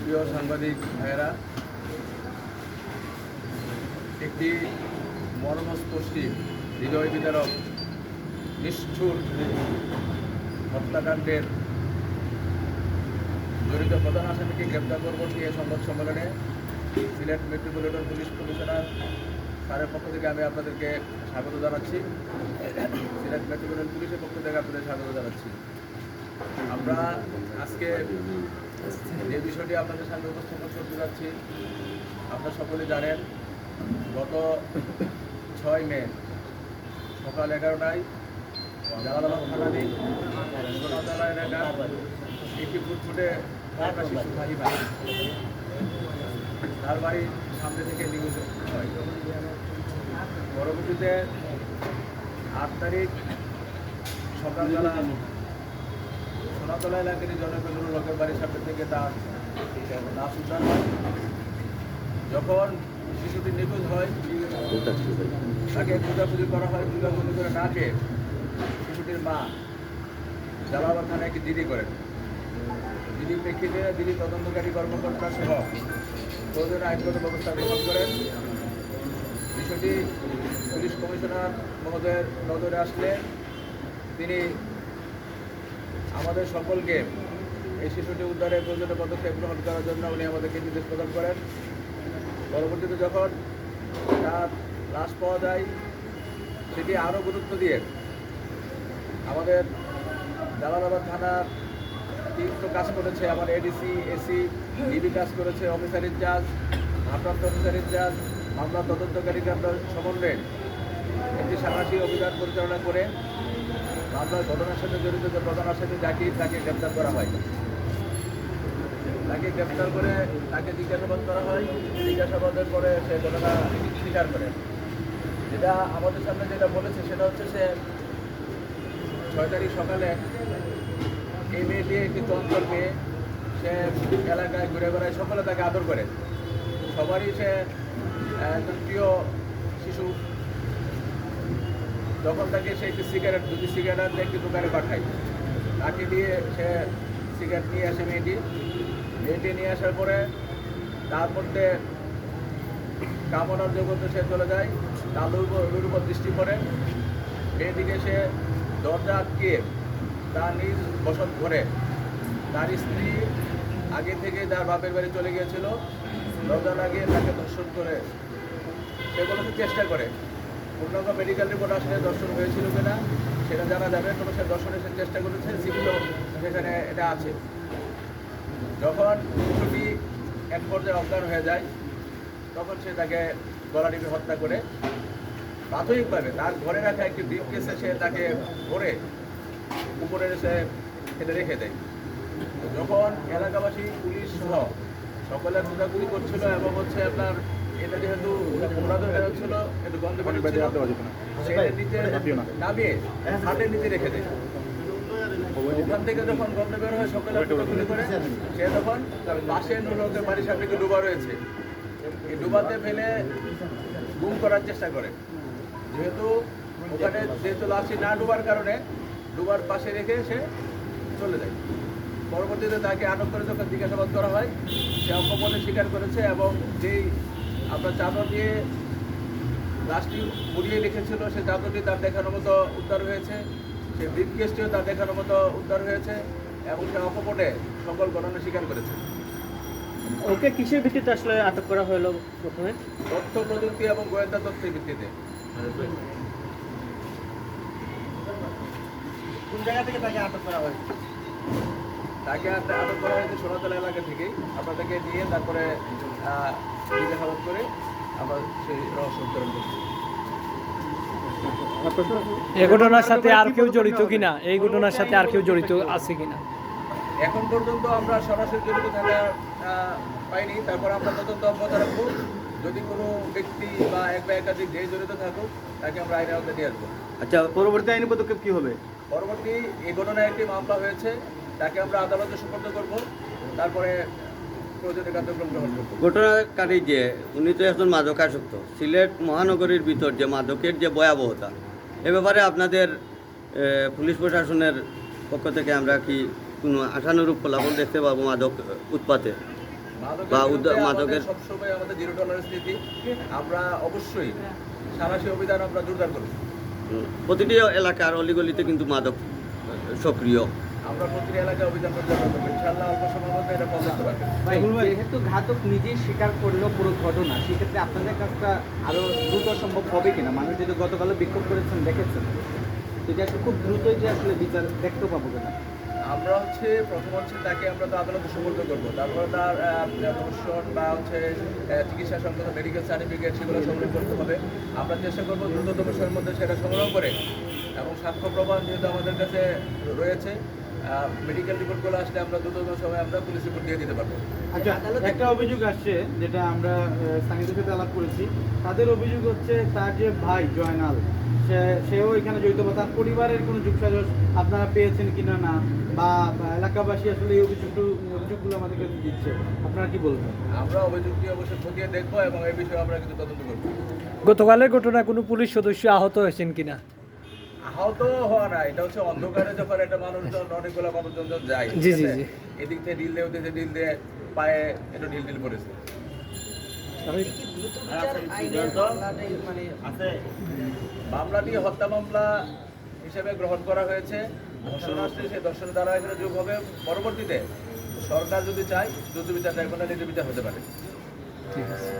প্রিয় সাংবাদিক ভাইয়েরা, একটি মর্মস্পর্শী হৃদয় বিদারক নিষ্ঠুর হত্যাকাণ্ডের জড়িত প্রধান আসামিকে গ্রেপ্তার পরবর্তী এই সংবাদ সম্মেলনে সিলেট মেট্রোপলিটন পুলিশ কমিশনার স্যারের পক্ষ থেকে আমি আপনাদেরকে স্বাগত জানাচ্ছি। সিলেট মেট্রোপলিটন পুলিশের পক্ষ থেকে আপনাদের স্বাগত জানাচ্ছি। আমরা আজকে যে বিষয়টি আপনাদের সামনে উপস্থাপন করতে যাচ্ছি, আপনারা সকলে জানেন, গত 6 মে সকাল 11টায় জালালাবাদ থানাধীন সোনাতলা এলাকার একটি ফুটফুটে একটা শিশু ফাহিমা তার বাড়ির সামনে থেকে নিউজ হয়। পরবর্তীতে 8 তারিখ সকালবেলা সোনাতলা এলাকার জনপ্রিয় লোকের বাড়ির সামনে থেকে তার লাশ উদ্ধার হয়। যখন শিশুটি নিখোঁজ হয়, তাকে খোঁজাখুঁজি করা হয়। খোঁজাখুঁজি করে না খেয়ে শিশুটির মা জালালাবাদ থানায় একটি জিডি করেন। জিডির প্রেক্ষিতে জিডি তদন্তকারী কর্মকর্তা সহ প্রয়োজনীয় আইনগত ব্যবস্থা গ্রহণ করেন। বিষয়টি পুলিশ কমিশনার মহোদয়ের নজরে আসলে তিনি আমাদের সকলকে এই শিশুটি উদ্ধারে প্রয়োজনীয় পদক্ষেপ গ্রহণ করার জন্য উনি আমাদেরকে নির্দেশ প্রদান করেন। পরবর্তীতে যখন তার লাশ পাওয়া যায়, সেটি আরও গুরুত্ব দিয়ে আমাদের জালালাবাদ থানার টিম তো কাজ করেছে, আমার এডিসি, এসি, ডিবি কাজ করেছে, অফিসার ইনচার্জ, ভারপ্রাপ্ত অফিসার ইনচার্জ, মামলা তদন্তকারী কেন্দ্র সমন্বয়ে একটি সাহসী অভিযান পরিচালনা করে মামলার ঘটনার সাথে জড়িত যে প্রধান আসামি জাকির, তাকে গ্রেপ্তার করা হয়। তাকে গ্রেপ্তার করে তাকে জিজ্ঞাসাবাদ করা হয়। জিজ্ঞাসাবাদের পরে সে ঘটনা স্বীকার করে। যেটা আমাদের সামনে যেটা বলেছে সেটা হচ্ছে, সে 6 তারিখ সকালে এই মেয়েটি একটি চঞ্চল মেয়ে, সে এলাকায় ঘুরে বেড়ায়, সকলে তাকে আদর করে, সবারই সে একজন প্রিয় শিশু। যখন তাকে সে একটি সিগারেট, 2টি সিগারেট একটি দোকানে পাঠায়, তাকে দিয়ে সে সিগারেট নিয়ে আসে মেয়েটি নিয়ে আসার পরে তার মধ্যে কামনার জগতে সে চলে যায়। তার উপর দৃষ্টি পড়ে, মেয়েটিকে সে দরজা আটকিয়ে তার নিজ বসত ঘরে, তার স্ত্রী আগে থেকে তার বাপের বাড়ি চলে গিয়েছিল, দরজা লাগিয়ে তাকে ধর্ষণ করে সে কোনো চেষ্টা করে। পূর্ণাঙ্গ মেডিকেল রিপোর্ট আসলে দর্শন হয়েছিল কিনা সেটা জানা যাবে। কোনো সে দর্শনের সে চেষ্টা করেছে, সিভিলও সেখানে এটা আছে। যখন শিশুটি এক পর্যায়ে অজ্ঞান হয়ে যায়, তখন সে তাকে গলা টিপে হত্যা করে প্রাথমিকভাবে তার ঘরে রাখা একটি ব্রিফকেসে সে তাকে ভরে উপরে সে ফেলে রেখে দেয়। যখন এলাকাবাসী, পুলিশ সহ সকলে খোঁজাখুঁজি করছিল এবং হচ্ছে আপনার এটা যেহেতু অপরাধ হয়ে যাচ্ছিল, একটু গন্ধ বেরোচ্ছিল, নিচে নামিয়ে হাতের নিচে রেখে দেয়। ওখান থেকে যখন গন্ধ বের হয়, সকলে খোঁজাখুঁজি করে, সে তখন পাশে লোকের বাড়ির সামনে একটু ডুবা রয়েছে, এই ডুবাতে ফেলে গুম করার চেষ্টা করে। যেহেতু ওখানে লাশটি না ডুবার কারণে ডুবার পাশে রেখে সে চলে যায়। পরবর্তীতে তাকে আটক করে যখন জিজ্ঞাসাবাদ করা হয়, সে অকপটে স্বীকার করেছে এবং যেই আপনার চাদর দিয়ে লাশটি মুড়িয়ে রেখেছিল, সে চাদরটি তার দেখানোর মতো উদ্ধার হয়েছে, সে ব্রিফকেসটিও তার দেখানোর মতো উদ্ধার হয়েছে এবং সে অকপটে সকল ঘটনা স্বীকার করেছে। ওকে কিসের ভিত্তিতে আসলে আটক করা হলো? প্রথমে তথ্য প্রযুক্তি এবং গোয়েন্দা তথ্যের ভিত্তিতে। কোন জায়গা থেকে তাকে আটক করা হয়েছে? তাকে আটক করা হয়েছে সোনাতলা এলাকা থেকেই। আমরা তাকে নিয়ে তারপরে জিজ্ঞাসাবাদ করে আমরা সেই রহস্য উত্তোলন করছি। এই ঘটনার সাথে আর কেউ জড়িত কিনা, এই ঘটনার সাথে আর কেউ জড়িত আছে কিনা এখন পর্যন্ত আমরা সরাসরি জড়িত থাকা পাইনি। তারপর আমরা তদন্ত অব্যাহত রাখবো। যদি কোনো ব্যক্তি বা একাধিক যে জড়িত থাকুক, তাকে আমরা আইনের আওতায় নিয়ে আসবো। আচ্ছা, পরবর্তী আইনি পদক্ষেপ কি হবে? পরবর্তী এই ঘটনায় একটি মামলা হয়েছে, তাকে আমরা আদালতে সুপর্দ করব, তারপরে প্রয়োজনীয় কার্যক্রম গ্রহণ করব। ঘটনাকারী যে উনি তো একজন মাদকাসক্ত, সিলেট মহানগরীর ভিতর যে মাদকের যে ভয়াবহতা, এ ব্যাপারে আপনাদের পুলিশ প্রশাসনের পক্ষ থেকে আমরা কি কোনো আশানুরূপ ফলাফল দেখতে পাবো মাদক উৎপাতে? মাদকের বা বিরুদ্ধে মাদকের- আমাদের সবসময় আমাদের জিরো টলারেন্স নীতি। আমরা অবশ্যই সাঁড়াশি অভিযান আমরা জোরদার করব। প্রতিটি এলাকার অলিগলিতে কিন্তু মাদক সক্রিয়। আমরা প্রতিটি এলাকায় অভিযান পরিচালনা করবো, ইনশাআল্লাহ অল্প সময়ের মধ্যে এটা বন্ধ করতে পারবে। ভাই, যেহেতু ঘাতক নিজেই স্বীকার করলো পুরো ঘটনা, সেক্ষেত্রে আপনাদের কাজটা আরো দ্রুত সম্ভব হবে কিনা? মানুষ যদি গতকালও বিক্ষোভ করেছেন দেখেছেন, তো এটা আসলে খুব দ্রুতই যে আসলে বিচার দেখতে পাবো কিনা? আমরা প্রথম তাকে আমরা তো আদালতে সুপর্দ করবো, তারপর তার দর্শন বা চিকিৎসা সংক্রান্ত মেডিকেল সার্টিফিকেট সেগুলো সংগ্রহ করতে হবে। আমরা চেষ্টা করবো দ্রুততম সময়ের মধ্যে সেটা সংগ্রহ করে, এবং সাক্ষ্য প্রমাণ যেহেতু আমাদের কাছে রয়েছে, মেডিকেল রিপোর্টগুলো আসলে আমরা দ্রুততম সময়ে আমরা পুলিশ রিপোর্ট দিয়ে দিতে পারবো। আচ্ছা, একটা অভিযোগ আসছে যেটা আমরা স্থানীয়দের সাথে আলাপ করেছি। তাদের অভিযোগ হচ্ছে তার যে ভাই জয়নাল, সেও এখানে জড়িত, বা তার পরিবারের কোনো যোগসাজশ আপনারা পেয়েছেন কিনা না, বা এলাকাবাসী আসলে এই অভিযোগগুলো আমাদের কাছে দিচ্ছে, আপনারা কি বলবেন? আমরা অভিযোগটি অবশ্যই খতিয়ে দেখবো এবং এই বিষয়ে আমরা কিন্তু তদন্ত করবো। গতকালের ঘটনায় কোনো পুলিশ সদস্য আহত হয়েছেন কিনা? আহত হওয়া না, এটা অন্ধকারে যখন একটা মানুষজন অনেকগুলো মানুষজন যায়, জি, ঠিক জি, আছে? জি। এদিক থেকে ঢিল দিয়ে ওদিক থেকে ঢিল দিয়ে পায়ে একটু ঢিল পড়েছে। মামলাটি হত্যা মামলা হিসেবে গ্রহণ করা হয়েছে। ধর্ষণ আসলে সেই ধর্ষণের দ্বারা এখানে যোগ হবে। পরবর্তীতে সরকার যদি চায়, দ্রুত বিচার ট্রাইব্যুনালে বিচার হতে পারে। ঠিক আছে।